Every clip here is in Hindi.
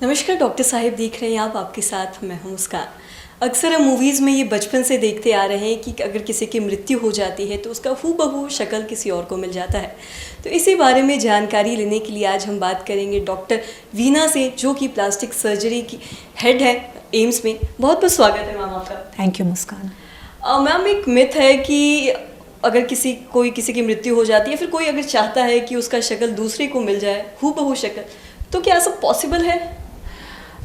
नमस्कार डॉक्टर साहिब, देख रहे हैं आप, आपके साथ मैं हूं मुस्कान। अक्सर हम मूवीज़ में ये बचपन से देखते आ रहे हैं कि अगर किसी की मृत्यु हो जाती है तो उसका हूबहू शक्ल किसी और को मिल जाता है। तो इसी बारे में जानकारी लेने के लिए आज हम बात करेंगे डॉक्टर वीना से, जो कि प्लास्टिक सर्जरी की हेड है एम्स में। बहुत बहुत स्वागत है मैम आपका। Thank you Muskan. मैम, एक मिथ है कि अगर किसी की मृत्यु हो जाती है, फिर कोई अगर चाहता है कि उसका शक्ल दूसरे को मिल जाए, हूबहू शक्ल, तो क्या सब पॉसिबल है?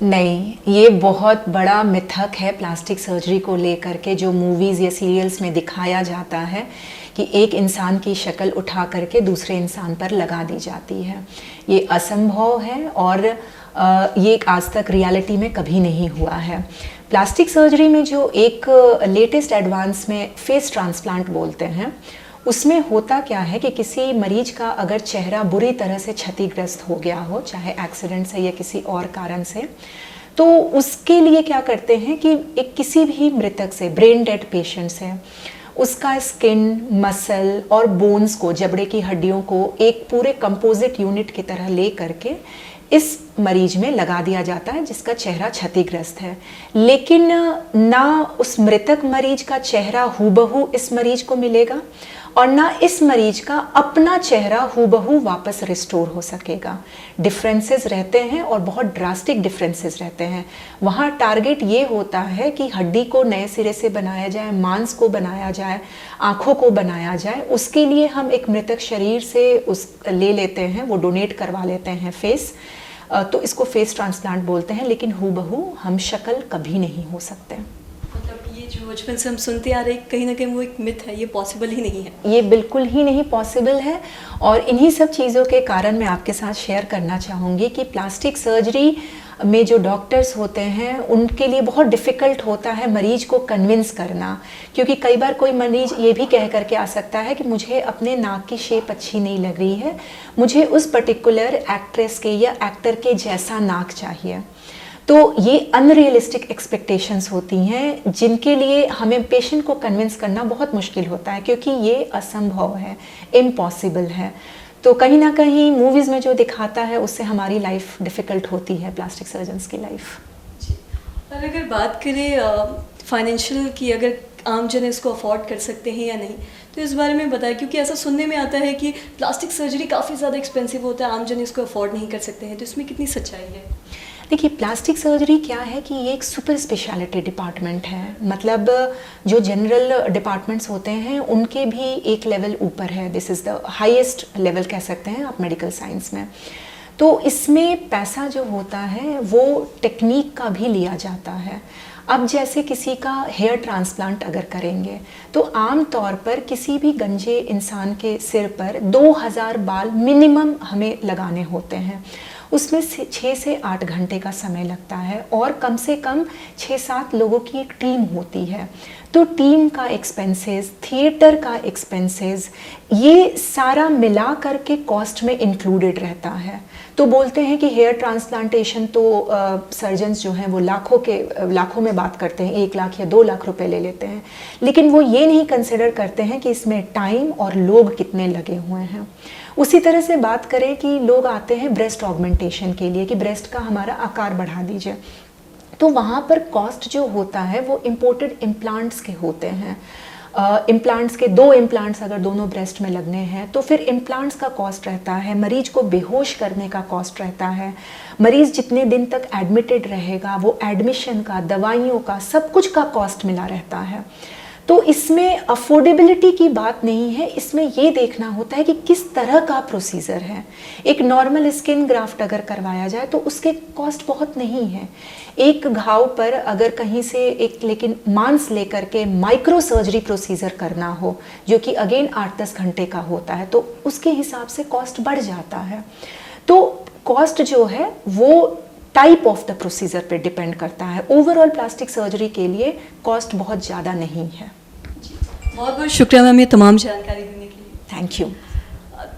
नहीं, ये बहुत बड़ा मिथक है प्लास्टिक सर्जरी को लेकर के, जो मूवीज़ या सीरियल्स में दिखाया जाता है कि एक इंसान की शक्ल उठा करके दूसरे इंसान पर लगा दी जाती है। ये असंभव है और ये आज तक रियलिटी में कभी नहीं हुआ है। प्लास्टिक सर्जरी में जो एक लेटेस्ट एडवांस में फेस ट्रांसप्लांट बोलते हैं, उसमें होता क्या है कि किसी मरीज का अगर चेहरा बुरी तरह से क्षतिग्रस्त हो गया हो, चाहे एक्सीडेंट से या किसी और कारण से, तो उसके लिए क्या करते हैं कि एक किसी भी मृतक से, ब्रेन डेड पेशेंट से, उसका स्किन, मसल और बोन्स को, जबड़े की हड्डियों को एक पूरे कंपोजिट यूनिट की तरह ले करके इस मरीज में लगा दिया जाता है जिसका चेहरा क्षतिग्रस्त है। लेकिन ना उस मृतक मरीज का चेहरा हूबहू इस मरीज को मिलेगा और ना इस मरीज का अपना चेहरा हूबहू वापस रिस्टोर हो सकेगा। डिफरेंसेस रहते हैं और बहुत ड्रास्टिक डिफरेंसेस रहते हैं। वहाँ टारगेट ये होता है कि हड्डी को नए सिरे से बनाया जाए, मांस को बनाया जाए, आँखों को बनाया जाए। उसके लिए हम एक मृतक शरीर से उस ले लेते हैं, वो डोनेट करवा लेते हैं फेस, तो इसको फेस ट्रांसप्लांट बोलते हैं। लेकिन हूबहू हम शक्ल कभी नहीं हो सकते। मतलब ये जो बचपन से हम सुनते आ रहे हैं, कहीं ना कहीं वो एक मिथ है, ये पॉसिबल ही नहीं है। ये बिल्कुल ही नहीं पॉसिबल है। और इन्हीं सब चीज़ों के कारण मैं आपके साथ शेयर करना चाहूँगी कि प्लास्टिक सर्जरी में जो डॉक्टर्स होते हैं उनके लिए बहुत डिफ़िकल्ट होता है मरीज को कन्विंस करना, क्योंकि कई बार कोई मरीज ये भी कह करके आ सकता है कि मुझे अपने नाक की शेप अच्छी नहीं लग रही है, मुझे उस पर्टिकुलर एक्ट्रेस के या एक्टर के जैसा नाक चाहिए। तो ये अनरियलिस्टिक एक्सपेक्टेशंस होती हैं जिनके लिए हमें पेशेंट को कन्विंस करना बहुत मुश्किल होता है, क्योंकि ये असंभव है, इम्पॉसिबल है। तो कहीं ना कहीं मूवीज़ में जो दिखाता है उससे हमारी लाइफ डिफ़िकल्ट होती है, प्लास्टिक सर्जन्स की लाइफ। और अगर बात करें फाइनेंशियल की, अगर आम जन इसको अफोर्ड कर सकते हैं या नहीं, तो इस बारे में बताएं, क्योंकि ऐसा सुनने में आता है कि प्लास्टिक सर्जरी काफ़ी ज़्यादा एक्सपेंसिव होता है, आम जन इसको अफोर्ड नहीं कर सकते हैं, तो इसमें कितनी सच्चाई है? देखिए, प्लास्टिक सर्जरी क्या है कि ये एक सुपर स्पेशलिटी डिपार्टमेंट है। मतलब जो जनरल डिपार्टमेंट्स होते हैं उनके भी एक लेवल ऊपर है। This is the highest level कह सकते हैं आप मेडिकल साइंस में। तो इसमें पैसा जो होता है वो टेक्निक का भी लिया जाता है। अब जैसे किसी का हेयर ट्रांसप्लांट अगर करेंगे तो आम तौर पर किसी भी गंजे इंसान के सिर पर 2000 बाल मिनिमम हमें लगाने होते हैं। उसमें 6 से 8 घंटे का समय लगता है और कम से कम 6-7 लोगों की एक टीम होती है। तो टीम का एक्सपेंसेस, थिएटर का एक्सपेंसेस, ये सारा मिला करके कॉस्ट में इंक्लूडेड रहता है। तो बोलते हैं कि हेयर ट्रांसप्लांटेशन तो सर्जन्स जो हैं वो लाखों में बात करते हैं, 1 लाख या 2 लाख रुपए ले लेते हैं, लेकिन वो ये नहीं कंसिडर करते हैं कि इसमें टाइम और लोग कितने लगे हुए हैं। उसी तरह से बात करें कि लोग आते हैं ब्रेस्ट ऑगमेंटेशन के लिए कि ब्रेस्ट का हमारा आकार बढ़ा दीजिए, तो वहाँ पर कॉस्ट जो होता है वो इम्पोर्टेड इम्प्लांट्स के होते हैं। इम्प्लांट्स के 2 इम्प्लांट्स अगर दोनों ब्रेस्ट में लगने हैं तो फिर इम्प्लांट्स का कॉस्ट रहता है, मरीज को बेहोश करने का कॉस्ट रहता है, मरीज जितने दिन तक एडमिटेड रहेगा वो एडमिशन का, दवाइयों का, सब कुछ का कॉस्ट मिला रहता है। तो इसमें अफोर्डेबिलिटी की बात नहीं है, इसमें ये देखना होता है कि किस तरह का प्रोसीजर है। एक नॉर्मल स्किन ग्राफ्ट अगर करवाया जाए तो उसके कॉस्ट बहुत नहीं है। एक घाव पर अगर कहीं से लेकिन मांस लेकर के माइक्रो सर्जरी प्रोसीजर करना हो, जो कि अगेन 8-10 घंटे का होता है, तो उसके हिसाब से कॉस्ट बढ़ जाता है। तो कॉस्ट जो है वो टाइप ऑफ द प्रोसीजर पे डिपेंड करता है। ओवरऑल प्लास्टिक सर्जरी के लिए कॉस्ट बहुत ज़्यादा नहीं है। बहुत बहुत शुक्रिया मैम ये तमाम जानकारी देने के लिए। Thank you.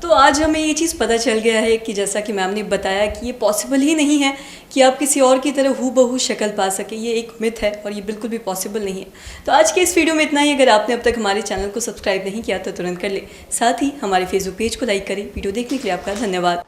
तो आज हमें ये चीज़ पता चल गया है कि जैसा कि मैम ने बताया कि ये पॉसिबल ही नहीं है कि आप किसी और की तरह हूबहू शक्ल पा सके, ये एक मिथ है और ये बिल्कुल भी पॉसिबल नहीं है। तो आज के इस वीडियो में इतना ही। अगर आपने अब तक हमारे चैनल को सब्सक्राइब नहीं किया तो तुरंत कर ले, साथ ही हमारे फेसबुक पेज को लाइक करें। वीडियो देखने के लिए आपका धन्यवाद।